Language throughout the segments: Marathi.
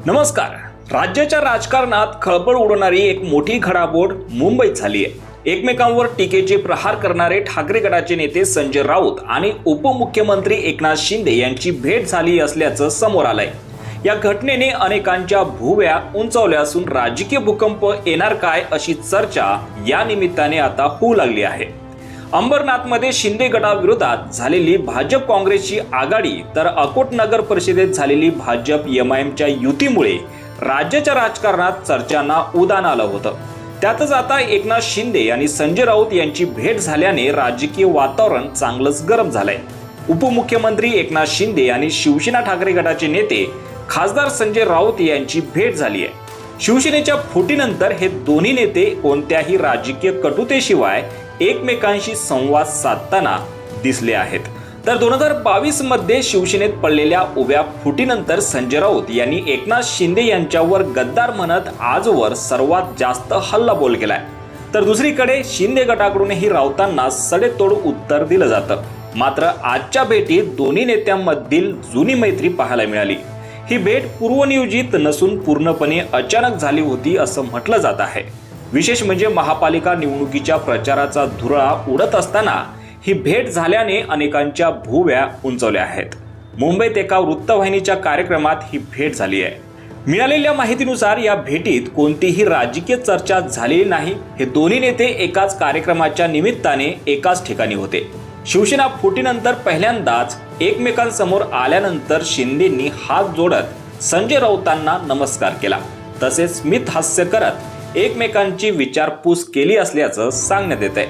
नमस्कार. राज्याच्या राजकारणात खळबळ उडवणारी एक मोठी घडामोड मुंबईत झाली आहे. एकमेकांवर टीकेचे प्रहार करणारे ठाकरे गटाचे नेते संजय राऊत आणि उपमुख्यमंत्री एकनाथ शिंदे यांची भेट झाली असल्याचं समोर आलंय. या घटनेने अनेकांच्या भुवया उंचावल्या असून राजकीय भूकंप येणार काय अशी चर्चा या निमित्ताने आता होऊ लागली आहे. अंबरनाथमध्ये शिंदे गटाविरोधात झालेली भाजप काँग्रेसची आघाडी तर अकोट नगर परिषदेत झालेली भाजप एमआयएमच्या युतीमुळे राज्याच्या राजकारणात चर्चांना उधाण आलं होतं. त्यातच आता एकनाथ शिंदे आणि संजय राऊत यांची भेट झाल्याने राजकीय वातावरण चांगलंच गरम झालंय. उपमुख्यमंत्री एकनाथ शिंदे आणि शिवसेना ठाकरे गटाचे नेते खासदार संजय राऊत यांची भेट झाली आहे. शिवसेनेच्या फुटीनंतर हे दोन्ही नेते कोणत्याही राजकीय कटुतेशिवाय एकमेकांशी संवाद साधताना दिसले आहेत. तर 2022 मध्ये शिवसेनेत पडलेल्या उभ्या फुटीनंतर संजय राऊत यांनी एकनाथ शिंदे यांच्यावर गद्दार म्हणत आजवर सर्वात जास्त हल्लाबोल केलाय. तर दुसरीकडे शिंदे गटाकडूनही राऊतांना सडेतोड उत्तर दिलं जातं. मात्र आजच्या भेटीत दोन्ही नेत्यांमधील जुनी मैत्री पाहायला मिळाली. ही भेट पूर्वनियोजित नसून पूर्णपणे अचानक झाली होती असं म्हटलं जात आहे. विशेष म्हणजे महापालिका निवडणुकीच्या प्रचाराचा धुरळा उडत असताना ही भेट झाल्याने अनेकांच्या भुवया उंचावल्या आहेत. मुंबईत एका वृत्तवाहिनीच्या कार्यक्रमात ही भेट झाली आहे. मिळालेल्या माहितीनुसार या भेटीत कोणतीही राजकीय चर्चा झालेली नाही. हे दोन्ही नेते एकाच कार्यक्रमाच्या निमित्ताने एकाच ठिकाणी होते. शिवसेना फुटीनंतर पहिल्यांदाच एकमेकांसमोर आल्यानंतर शिंदेंनी हात जोडत संजय राऊतांना नमस्कार केला. तसेच स्मित हास्य करत एकमेकांची विचारपूस केली असल्याचं सांगण्यात येत आहे.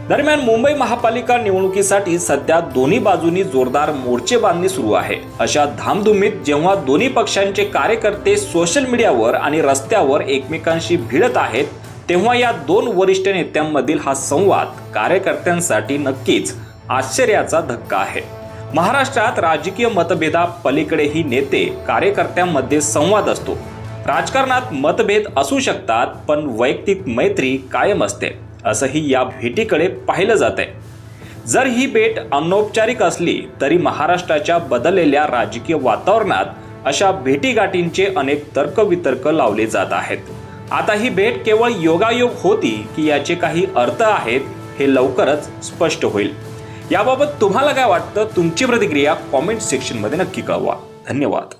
दरम्यान मुंबई महापालिका निवडणुकीसाठी सध्या दोन्ही बाजूंनी जोरदार मोर्चे बांधणी सुरू आहे. अशा धामधुमीत जेव्हा दोन्ही पक्षांचे कार्यकर्ते सोशल मीडियावर आणि रस्त्यावर एकमेकांशी भिडत आहेत, तेव्हा या दोन वरिष्ठ नेत्यांमधील हा संवाद कार्यकर्त्यांसाठी नक्कीच आश्चर्याचा धक्का आहे. महाराष्ट्रात राजकीय मतभेदापलीकडेही नेते कार्यकर्त्यांमध्ये संवाद असतो. राजकारणात मतभेद असू शकतात, पण वैयक्तिक मैत्री कायम असते असंही या भेटीकडे पाहिलं जात आहे. जर ही भेट अनौपचारिक असली तरी महाराष्ट्राच्या बदललेल्या राजकीय वातावरणात अशा भेटीगाठींचे अनेक तर्कवितर्क लावले जात आहेत. आता ही भेट केवळ योगायोग होती की याचे काही अर्थ आहेत हे लवकरच स्पष्ट होईल. याबाबत तुम्हाला काय वाटतं? तुमची प्रतिक्रिया कॉमेंट सेक्शनमध्ये नक्की कळवा. धन्यवाद.